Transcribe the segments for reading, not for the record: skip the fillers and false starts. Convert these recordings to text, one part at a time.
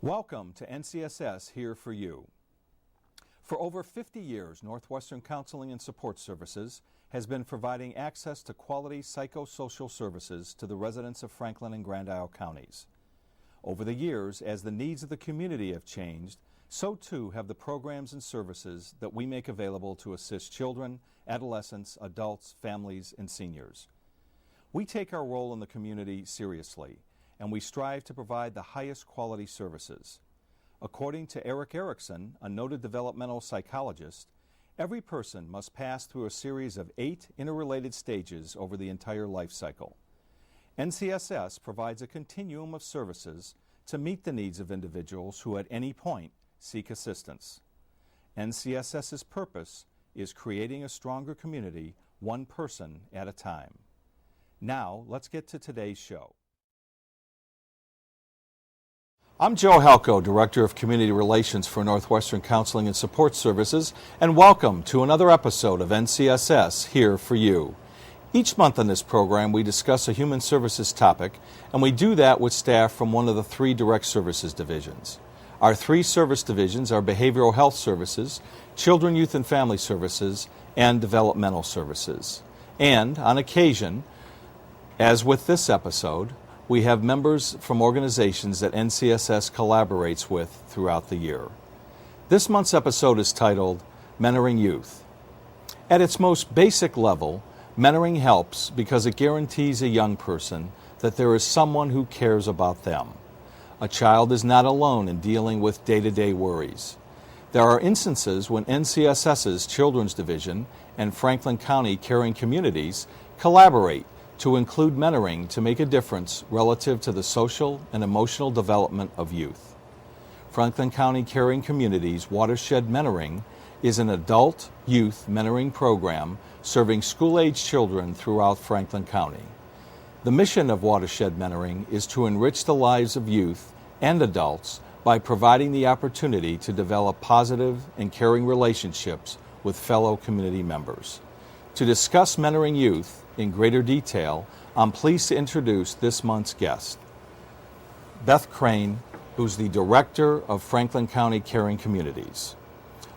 Welcome to NCSS Here for You. For over 50 years, Northwestern Counseling and Support Services has been providing access to quality psychosocial services to the residents of Franklin and Grand Isle counties. Over the years, as the needs of the community have changed, so too have the programs and services that we make available to assist children, adolescents, adults, families, and seniors. We take our role in the community seriously, and we strive to provide the highest quality services. According to Eric Erickson, a noted developmental psychologist, every person must pass through a series of 8 interrelated stages over the entire life cycle. NCSS provides a continuum of services to meet the needs of individuals who at any point seek assistance. NCSS's purpose is creating a stronger community, one person at a time. Now, let's get to today's show. I'm Joe Halco, Director of Community Relations for Northwestern Counseling and Support Services, and welcome to another episode of NCSS Here for You. Each month on this program, we discuss a human services topic, and we do that with staff from one of the 3 direct services divisions. Our 3 service divisions are Behavioral Health Services, Children, Youth, and Family Services, and Developmental Services. And, on occasion, as with this episode, we have members from organizations that NCSS collaborates with throughout the year. This month's episode is titled Mentoring Youth. At its most basic level, mentoring helps because it guarantees a young person that there is someone who cares about them. A child is not alone in dealing with day-to-day worries. There are instances when NCSS's Children's Division and Franklin County Caring Communities collaborate to include mentoring to make a difference relative to the social and emotional development of youth. Franklin County Caring Communities Watershed Mentoring is an adult youth mentoring program serving school-age children throughout Franklin County. The mission of Watershed Mentoring is to enrich the lives of youth and adults by providing the opportunity to develop positive and caring relationships with fellow community members. To discuss mentoring youth in greater detail, I'm pleased to introduce this month's guest, Beth Crane, who's the Director of Franklin County Caring Communities.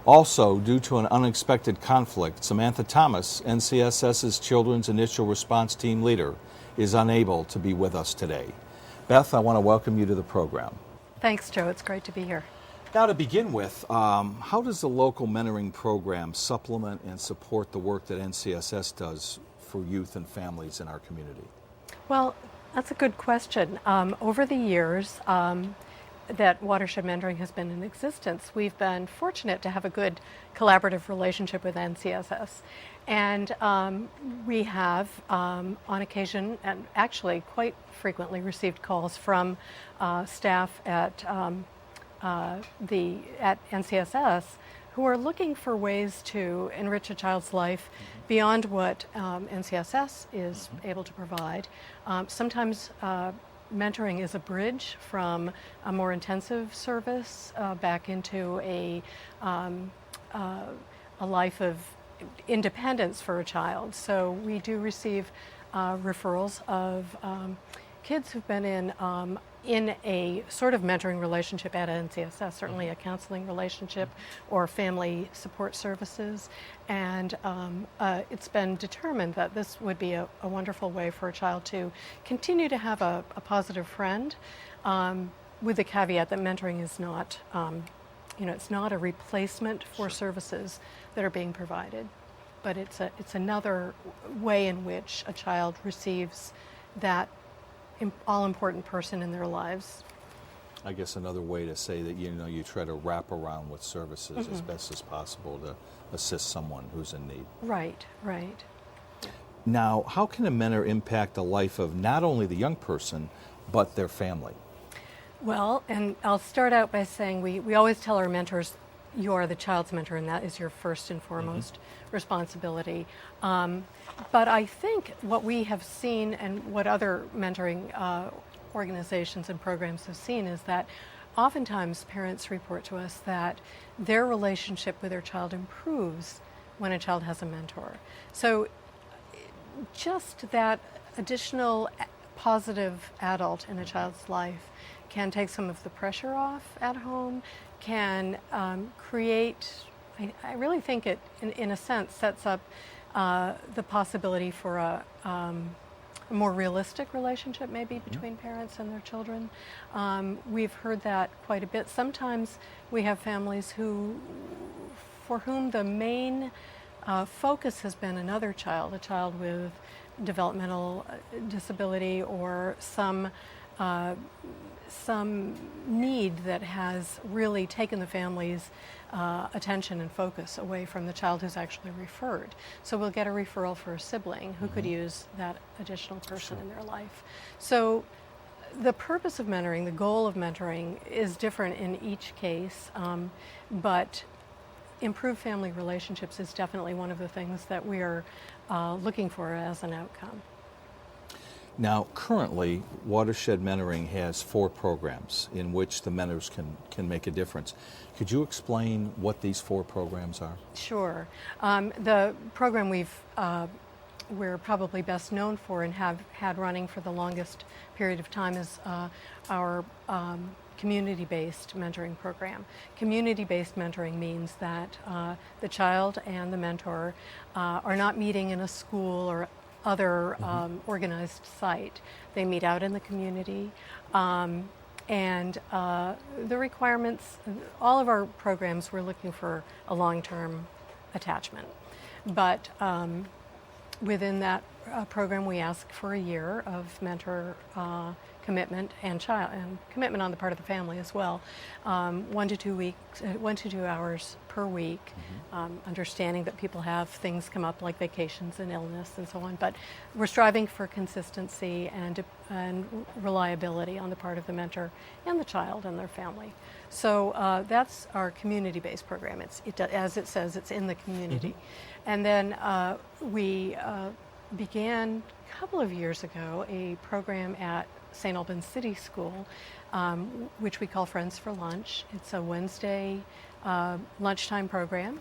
Also, due to an unexpected conflict, Samantha Thomas, NCSS's Children's Initial Response Team Leader, is unable to be with us today. Beth, I want to welcome you to the program. Thanks, Joe. It's great to be here. Now, to begin with, how does the local mentoring program supplement and support the work that NCSS does for youth and families in our community? Well, that's a good question. Over the years that Watershed Mentoring has been in existence, we've been fortunate to have a good collaborative relationship with NCSS. And we have, on occasion, and actually quite frequently, received calls from staff at NCSS who are looking for ways to enrich a child's life beyond what NCSS is able to provide. Sometimes mentoring is a bridge from a more intensive service back into a life of independence for a child. So we do receive referrals of kids who've been in a sort of mentoring relationship at NCSS, certainly a counseling relationship or family support services. And it's been determined that this would be a wonderful way for a child to continue to have a positive friend, with the caveat that mentoring is not, it's not a replacement for services that are being provided, but it's another way in which a child receives that all-important person in their lives. I guess another way to say that, you try to wrap around with services as best as possible to assist someone who's in need. Right, right. Now, how can a mentor impact the life of not only the young person, but their family? Well, and I'll start out by saying we always tell our mentors, you are the child's mentor, and that is your first and foremost responsibility. But I think what we have seen and what other mentoring organizations and programs have seen is that oftentimes parents report to us that their relationship with their child improves when a child has a mentor. So just that additional positive adult in a child's life can take some of the pressure off at home, can create, I really think it, in a sense, sets up the possibility for a more realistic relationship maybe between parents and their children. We've heard that quite a bit. Sometimes we have families for whom the main focus has been another child, a child with developmental disability or some need that has really taken the family's attention and focus away from the child who's actually referred. So we'll get a referral for a sibling who could use that additional person in their life. So the purpose of mentoring, the goal of mentoring is different in each case, but improved family relationships is definitely one of the things that we are looking for as an outcome. Now, currently, Watershed Mentoring has 4 programs in which the mentors can make a difference. Could you explain what these 4 programs are? Sure. The program we're probably best known for and have had running for the longest period of time is our community-based mentoring program. Community-based mentoring means that the child and the mentor are not meeting in a school or other organized site. They meet out in the community, and the requirements, all of our programs, we're looking for a long-term attachment. But within that program, we ask for a year of mentor commitment and commitment on the part of the family as well. 1 to 2 hours per week, understanding that people have things come up like vacations and illness and so on, but we're striving for consistency and reliability on the part of the mentor and the child and their family. So that's our community-based program. As it says, it's in the community. And then we began a couple of years ago a program at St. Albans City School, which we call Friends for Lunch. It's a Wednesday lunchtime program,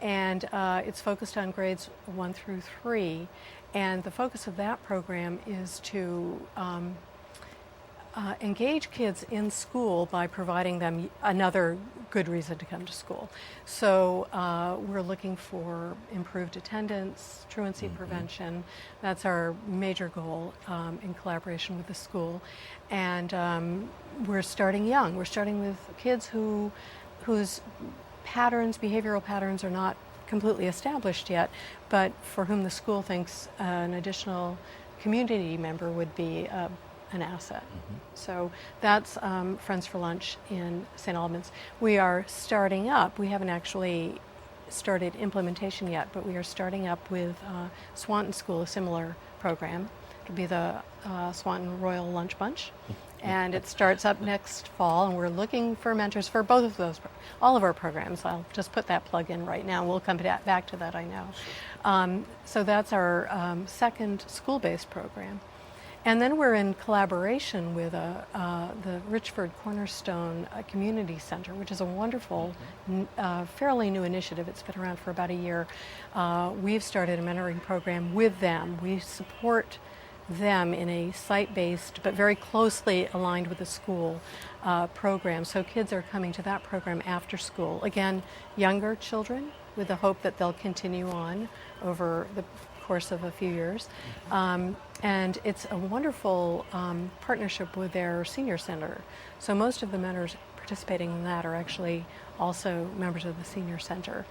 and it's focused on grades 1 through 3. And the focus of that program is to engage kids in school by providing them another good reason to come to school. So we're looking for improved attendance, truancy prevention. That's our major goal in collaboration with the school. And we're starting young. We're starting with kids whose behavioral patterns are not completely established yet, but for whom the school thinks an additional community member would be an asset. So that's Friends for Lunch in St. Albans. We are starting up, we haven't actually started implementation yet, but we are starting up with Swanton School, a similar program. It'll be the Swanton Royal Lunch Bunch. And it starts up next fall, and we're looking for mentors for both of those, all of our programs. I'll just put that plug in right now. We'll come back to that, I know. So that's our second school-based program. And then we're in collaboration with the Richford Cornerstone Community Center, which is a wonderful, fairly new initiative. It's been around for about a year. We've started a mentoring program with them. We support them in a site-based but very closely aligned with the school program. So kids are coming to that program after school. Again, younger children with the hope that they'll continue on over the course of a few years. And it's a wonderful partnership with their senior center. So most of the mentors participating in that are actually also members of the senior center.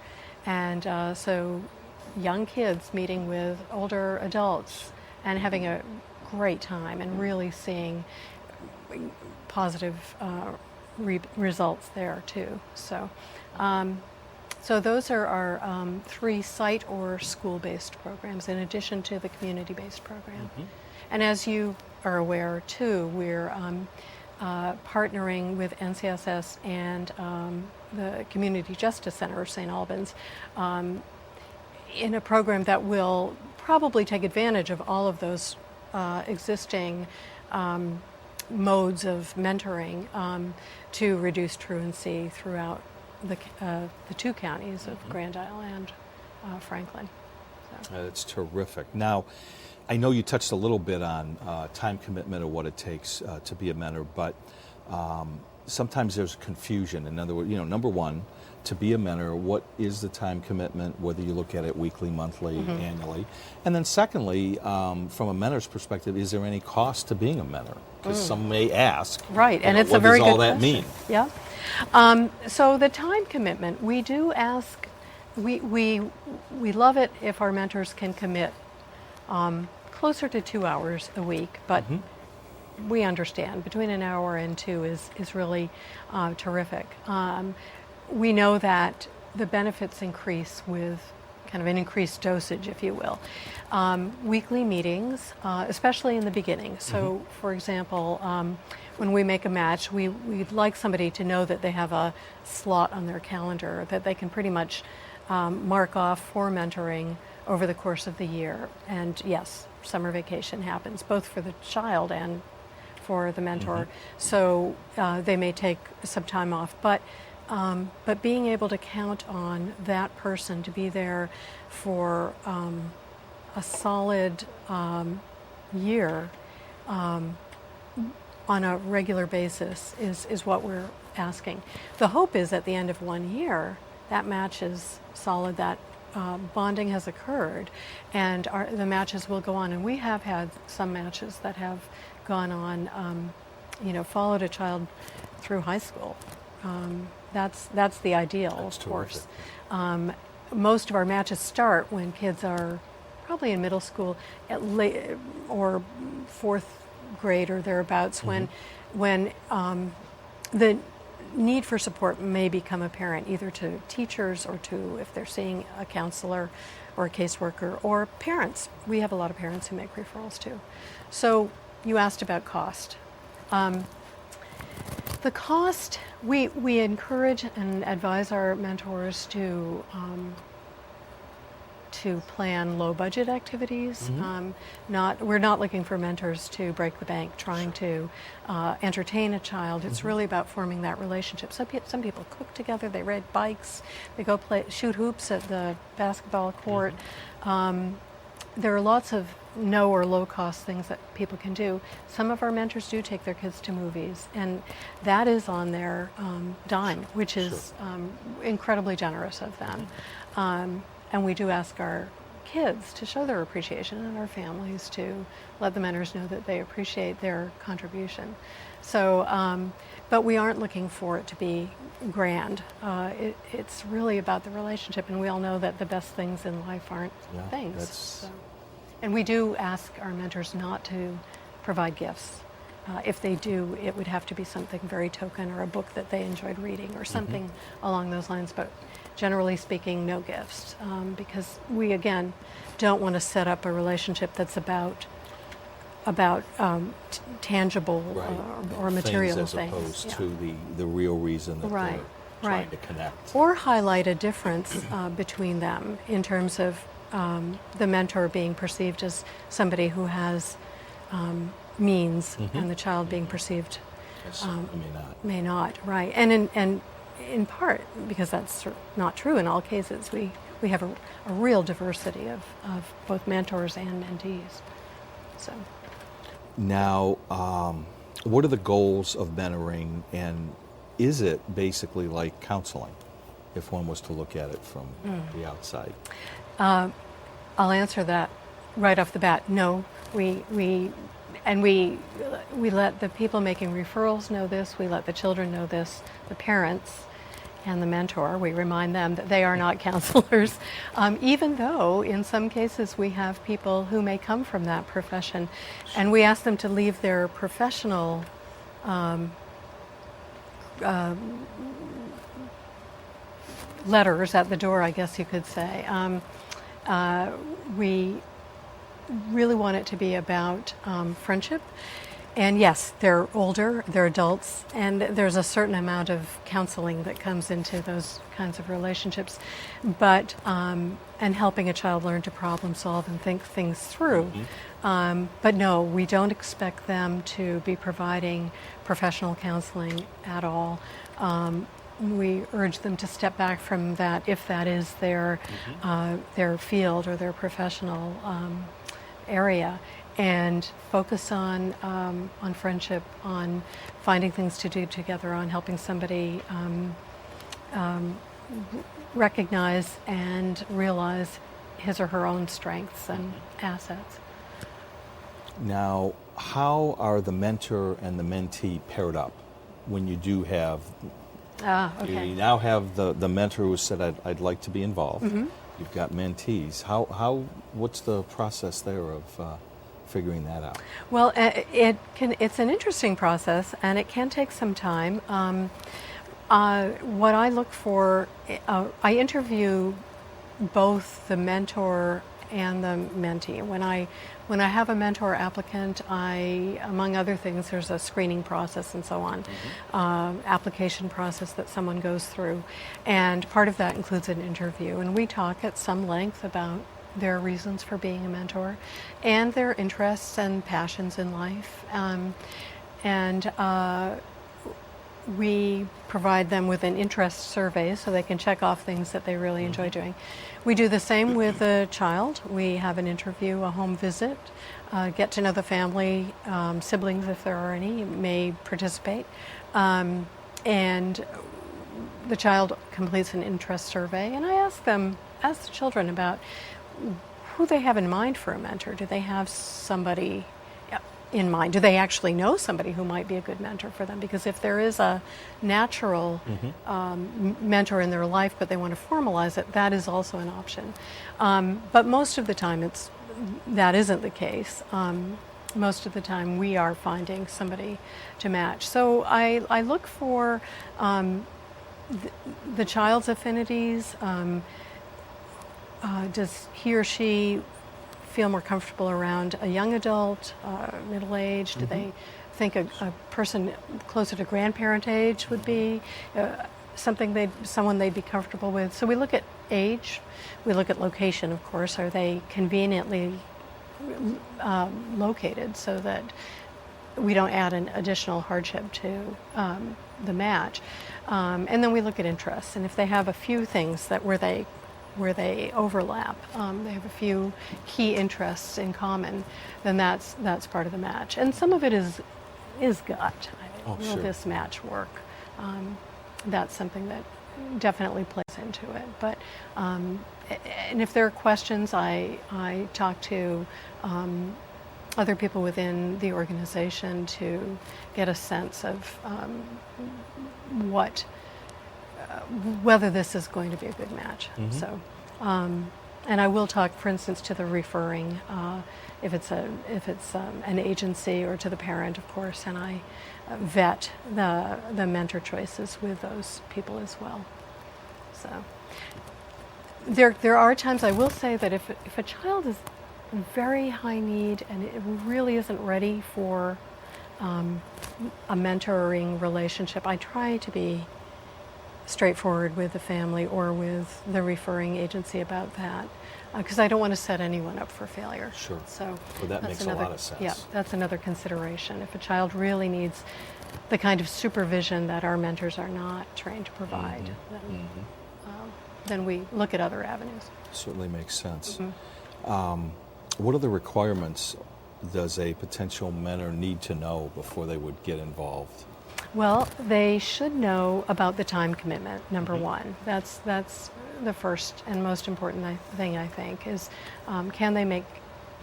And so young kids meeting with older adults and having a great time and really seeing positive results there too. So, so those are our 3 site or school-based programs in addition to the community-based program. And as you are aware too, we're partnering with NCSS and the Community Justice Center of St. Albans in a program that will probably take advantage of all of those existing modes of mentoring to reduce truancy throughout the 2 counties of Grand Isle and Franklin. So. That's terrific. Now, I know you touched a little bit on time commitment or what it takes to be a mentor, but sometimes there's confusion. In other words, number one, to be a mentor, what is the time commitment, whether you look at it weekly, monthly, annually? And then secondly, from a mentor's perspective, is there any cost to being a mentor? Because some may ask, right, and it's what a very does all good that question. mean? Yeah. So the time commitment, we do ask. We love it if our mentors can commit closer to 2 hours a week, but we understand between an hour and two is really terrific. We know that the benefits increase with kind of an increased dosage, if you will. Weekly meetings, especially in the beginning. So, for example, when we make a match, we'd like somebody to know that they have a slot on their calendar that they can pretty much mark off for mentoring over the course of the year. And yes, summer vacation happens, both for the child and for the mentor. So they may take some time off, but being able to count on that person to be there for a solid year on a regular basis is what we're asking. The hope is at the end of 1 year, that match is solid, that bonding has occurred, and the matches will go on. And we have had some matches that have gone on, followed a child through high school. That's the ideal, That's of course. terrific. Most of our matches start when kids are probably in middle school or fourth grade or thereabouts, when the need for support may become apparent, either to teachers or to, if they're seeing a counselor or a caseworker, or parents. We have a lot of parents who make referrals too. So you asked about cost. The cost, we encourage and advise our mentors to plan low budget activities. We're not looking for mentors to break the bank trying to entertain a child. It's really about forming that relationship. Some people cook together, they ride bikes, they go shoot hoops at the basketball court. There are lots of no or low cost things that people can do. Some of our mentors do take their kids to movies, and that is on their dime, which is incredibly generous of them. And we do ask our kids to show their appreciation, and our families to let the mentors know that they appreciate their contribution. So, but we aren't looking for it to be grand. It's really about the relationship, and we all know that the best things in life aren't things. So. And we do ask our mentors not to provide gifts. If they do, it would have to be something very token, or a book that they enjoyed reading, or something along those lines. But generally speaking, no gifts, because we, again, don't want to set up a relationship that's about tangible or material things. As opposed to the real reason that they're trying to connect. Or highlight a difference between them in terms of the mentor being perceived as somebody who has means, and the child being perceived may not. Right. And in part, because that's not true in all cases, we have a real diversity of both mentors and mentees. So now, what are the goals of mentoring, and is it basically like counseling, if one was to look at it from the outside? I'll answer that right off the bat. No, we let the people making referrals know this. We let the children know this. The parents and the mentor, we remind them that they are not counselors, even though in some cases we have people who may come from that profession, and we ask them to leave their professional letters at the door, I guess you could say. We really want it to be about friendship. And yes, they're older, they're adults, and there's a certain amount of counseling that comes into those kinds of relationships. But, and helping a child learn to problem solve and think things through. But no, we don't expect them to be providing professional counseling at all. We urge them to step back from that if that is their field or their professional area and focus on friendship, on finding things to do together, on helping somebody recognize and realize his or her own strengths and assets. Now, how are the mentor and the mentee paired up when you do have? Okay. You now have the mentor who said, I'd like to be involved. Mm-hmm. You've got mentees. What's the process there of figuring that out? Well, it's an interesting process, and it can take some time. What I look for, I interview both the mentor and the mentee. When I have a mentor applicant, among other things, there's a screening process and so on, application process that someone goes through, and part of that includes an interview. And we talk at some length about their reasons for being a mentor, and their interests and passions in life, and we provide them with an interest survey so they can check off things that they really enjoy doing. We do the same with a child. We have an interview, a home visit, get to know the family, siblings if there are any may participate, and the child completes an interest survey, and I ask the children about who they have in mind for a mentor. Do they have somebody in mind? Do they actually know somebody who might be a good mentor for them? Because if there is a natural mentor in their life, but they want to formalize it, that is also an option. But most of the time, that isn't the case. Most of the time, we are finding somebody to match. So I look for the child's affinities. Does he or she feel more comfortable around a young adult, middle-aged? Do they think a person closer to grandparent age would be someone they'd be comfortable with? So we look at age, we look at location, of course. Are they conveniently located so that we don't add an additional hardship to the match? And then we look at interests, and if they have a few things where they overlap, they have a few key interests in common, then that's part of the match. And some of it is gut. Will this match work? That's something that definitely plays into it. But and if there are questions, I talk to other people within the organization to get a sense of whether this is going to be a good match. So, and I will talk, for instance, to the referring, if it's an agency, or to the parent, of course, and I vet the mentor choices with those people as well. So, there are times, I will say, that if a child is in very high need and it really isn't ready for a mentoring relationship, I try to be straightforward with the family or with the referring agency about that, because I don't want to set anyone up for failure. Sure. So that makes a lot of sense. Yeah, that's another consideration. If a child really needs the kind of supervision that our mentors are not trained to provide, then we look at other avenues. Certainly makes sense. What are the requirements does a potential mentor need to know before they would get involved? Well, they should know about the time commitment, number one. That's the first and most important thing, I think, is can they make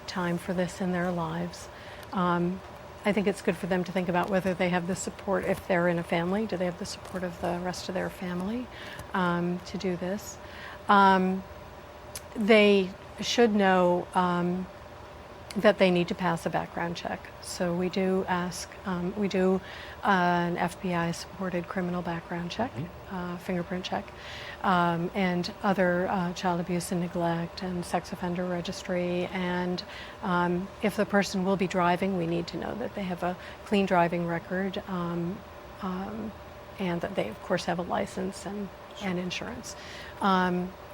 time for this in their lives? I think it's good for them to think about whether they have the support, if they're in a family, do they have the support of the rest of their family to do this? They should know that they need to pass a background check. So we do ask, we do an FBI-supported criminal background check, fingerprint check, and other child abuse and neglect and sex offender registry. And if the person will be driving, we need to know that they have a clean driving record, and that they, of course, have a license and insurance.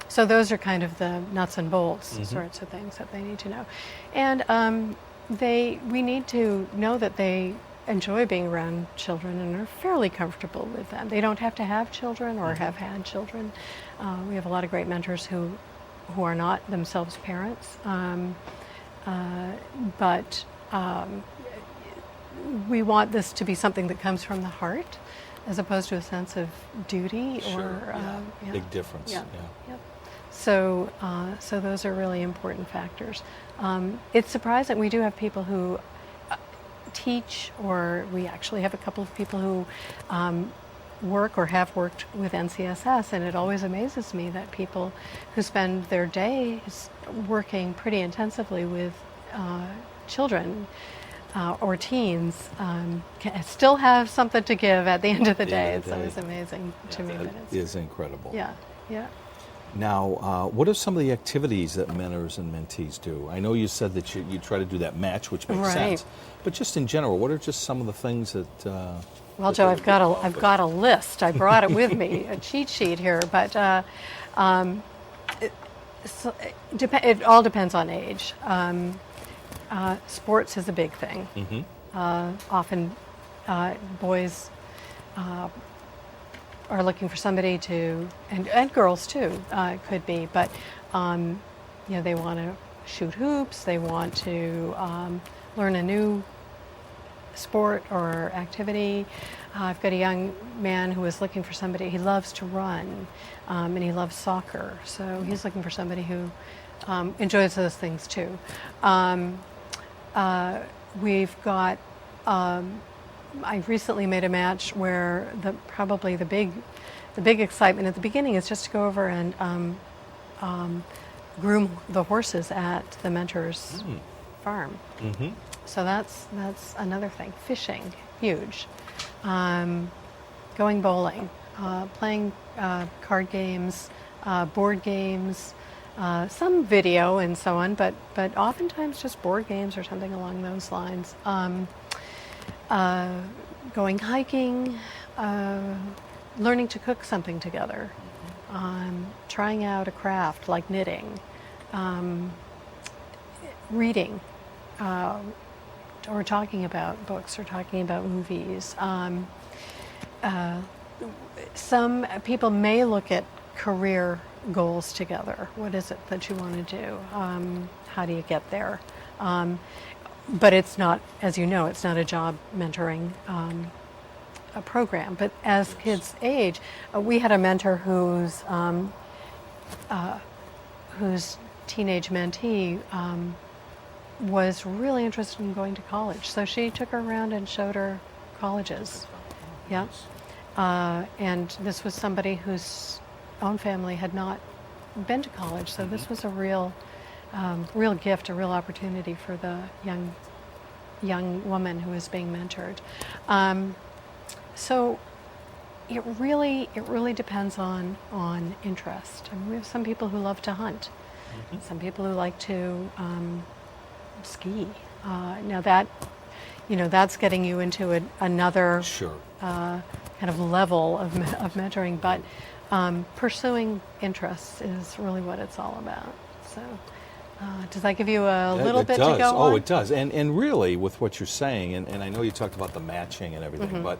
So those are kind of the nuts and bolts sorts of things that they need to know. And we need to know that they enjoy being around children and are fairly comfortable with them. They don't have to have children or have had children. We have a lot of great mentors who are not themselves parents. but we want this to be something that comes from the heart, as opposed to a sense of duty Sure, or yeah. Big difference. Yeah. Yeah. Yep. So those are really important factors. It's surprising. We do have people who teach, or we actually have a couple of people who work or have worked with NCSS, and it always amazes me that people who spend their days working pretty intensively with children or teens can still have something to give at the end of the day. It's always amazing to me. That is incredible. Yeah, yeah. Now, what are some of the activities that mentors and mentees do? I know you said that you try to do that match, which makes sense. But just in general, what are just some of the things that? Well, Joe, I've got a list. I brought it with me, a cheat sheet here. But it all depends on age. Sports is a big thing. Mm-hmm. Often, boys are looking for somebody to, and girls too, could be, but they want to shoot hoops, they want to learn a new sport or activity. I've got a young man who is looking for somebody, he loves to run, and he loves soccer, so he's looking for somebody who enjoys those things too. We've got I recently made a match where probably the big excitement at the beginning is just to go over and groom the horses at the mentor's farm. Mm-hmm. So that's another thing. Fishing, huge. Going bowling, playing card games, board games, some video and so on, but oftentimes just board games or something along those lines. Going hiking, learning to cook something together, trying out a craft like knitting, reading, or talking about books or talking about movies. Some people may look at career goals together. What is it that you want to do? How do you get there? But it's not, as you know, it's not a job mentoring a program. But as kids age, we had a mentor whose teenage mentee was really interested in going to college. So she took her around and showed her colleges. Yeah. And this was somebody whose own family had not been to college. So this was a real gift, a real opportunity for the young woman who was being mentored. So it really depends on interest. I mean, we have some people who love to hunt, some people who like to ski. Now that's getting you into another kind of level of mentoring, but pursuing interests is really what it's all about. So. Does that give you a little bit to go on? Oh, it does. And really, with what you're saying, and I know you talked about the matching and everything, but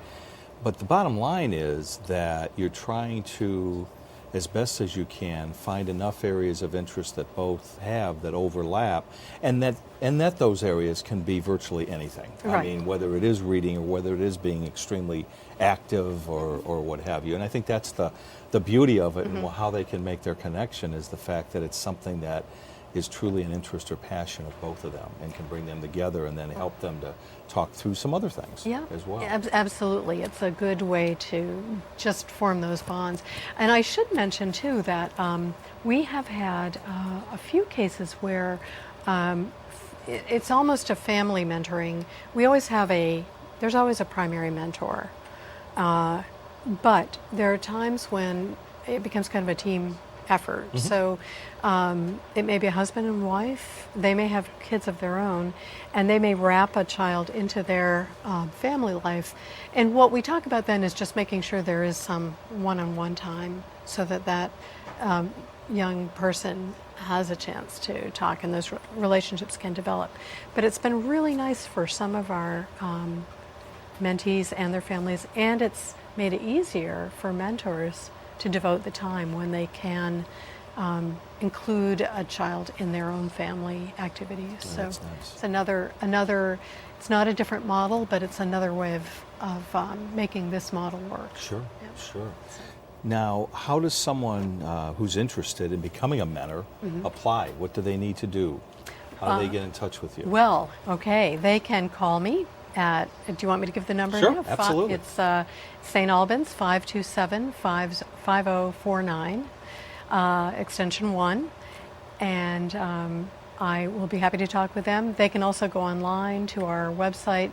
the bottom line is that you're trying to, as best as you can, find enough areas of interest that both have, that overlap, and that those areas can be virtually anything. Right. I mean, whether it is reading or whether it is being extremely active or what have you. And I think that's the beauty of it, and how they can make their connection is the fact that it's something that is truly an interest or passion of both of them and can bring them together and then help them to talk through some other things as well. Absolutely. It's a good way to just form those bonds. And I should mention, too, that we have had a few cases where it's almost a family mentoring. There's always a primary mentor. But there are times when it becomes kind of a team effort. So it may be a husband and wife, they may have kids of their own, and they may wrap a child into their family life. And what we talk about then is just making sure there is some one-on-one time so that young person has a chance to talk and those relationships can develop. But it's been really nice for some of our mentees and their families, and it's made it easier for mentors to devote the time when they can include a child in their own family activities. Oh, So that's nice. it's another. It's not a different model, but it's another way of making this model work. Sure, Yeah. sure. Now, how does someone who's interested in becoming a mentor apply? What do they need to do? How do they get in touch with you? Well, okay, they can call me at, do you want me to give the number Sure, now? absolutely. It's St. Albans, 527-5049, extension 1. And I will be happy to talk with them. They can also go online to our website,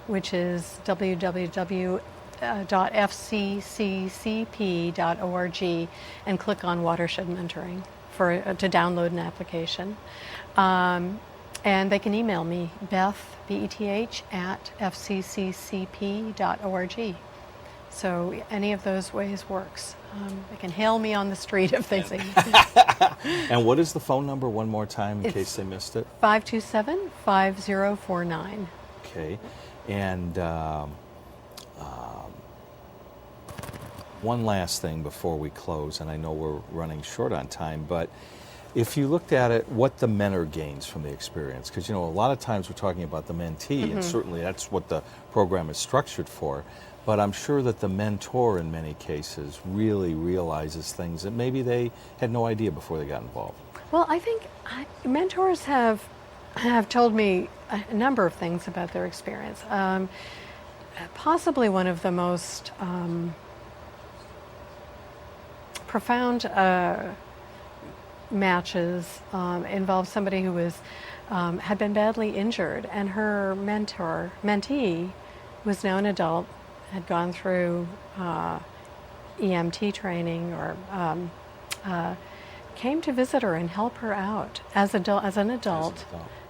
which is www.fcccp.org, and click on Watershed Mentoring to download an application. And they can email me, Beth, B-E-T-H, at fcccp.org. So any of those ways works. They can hail me on the street if they see me. And what is the phone number one more time in case they missed it? 527-5049. Okay. And one last thing before we close, and I know we're running short on time, but if you looked at it, what the mentor gains from the experience, because, you know, a lot of times we're talking about the mentee, and certainly that's what the program is structured for, but I'm sure that the mentor in many cases really realizes things that maybe they had no idea before they got involved. Well, I think mentors have told me a number of things about their experience. Possibly one of the most profound matches involved somebody who was had been badly injured, and her mentee, was now an adult, had gone through EMT training, or came to visit her and help her out as an adult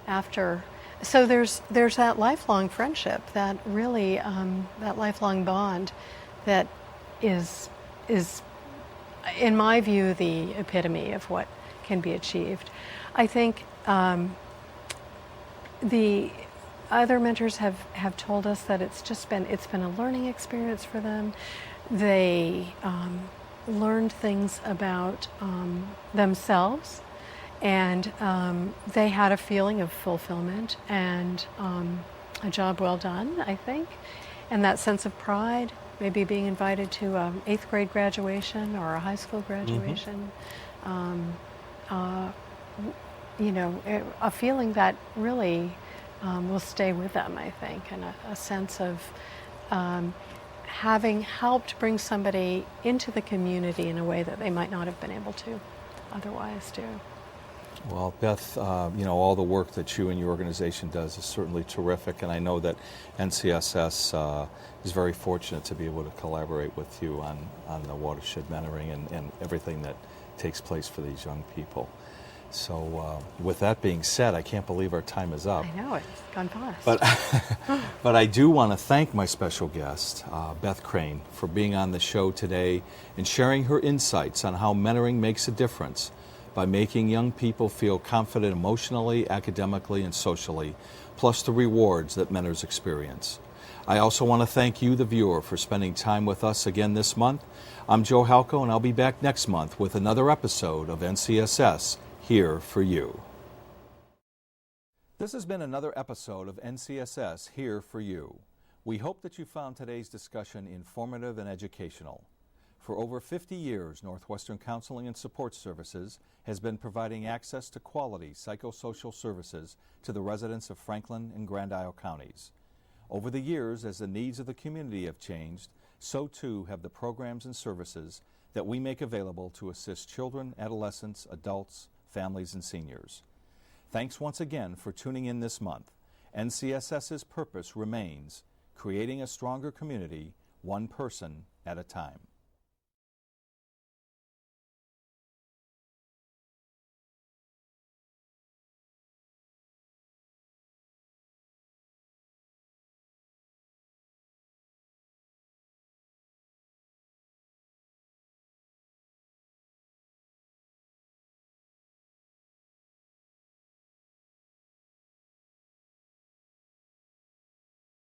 after. So there's that lifelong friendship, that really that lifelong bond, that is in my view the epitome of what can be achieved. I think the other mentors have told us that it's been a learning experience for them. They learned things about themselves, and they had a feeling of fulfillment and a job well done, I think, and that sense of pride, maybe being invited to an 8th grade graduation or a high school graduation. You know, a feeling that really will stay with them, I think, and a sense of having helped bring somebody into the community in a way that they might not have been able to otherwise do. Well, Beth, you know, all the work that you and your organization does is certainly terrific, and I know that NCSS is very fortunate to be able to collaborate with you on the Watershed Mentoring and everything that takes place for these young people. So with that being said, I can't believe our time is up. I know, it's gone fast. But I do want to thank my special guest, Beth Crane, for being on the show today and sharing her insights on how mentoring makes a difference by making young people feel confident emotionally, academically, and socially, plus the rewards that mentors experience. I also want to thank you, the viewer, for spending time with us again this month. I'm Joe Halco, and I'll be back next month with another episode of NCSS Here for You. This has been another episode of NCSS Here for You. We hope that you found today's discussion informative and educational. For over 50 years, Northwestern Counseling and Support Services has been providing access to quality psychosocial services to the residents of Franklin and Grand Isle counties. Over the years, as the needs of the community have changed, so too have the programs and services that we make available to assist children, adolescents, adults, families, and seniors. Thanks once again for tuning in this month. NCSS's purpose remains creating a stronger community, one person at a time.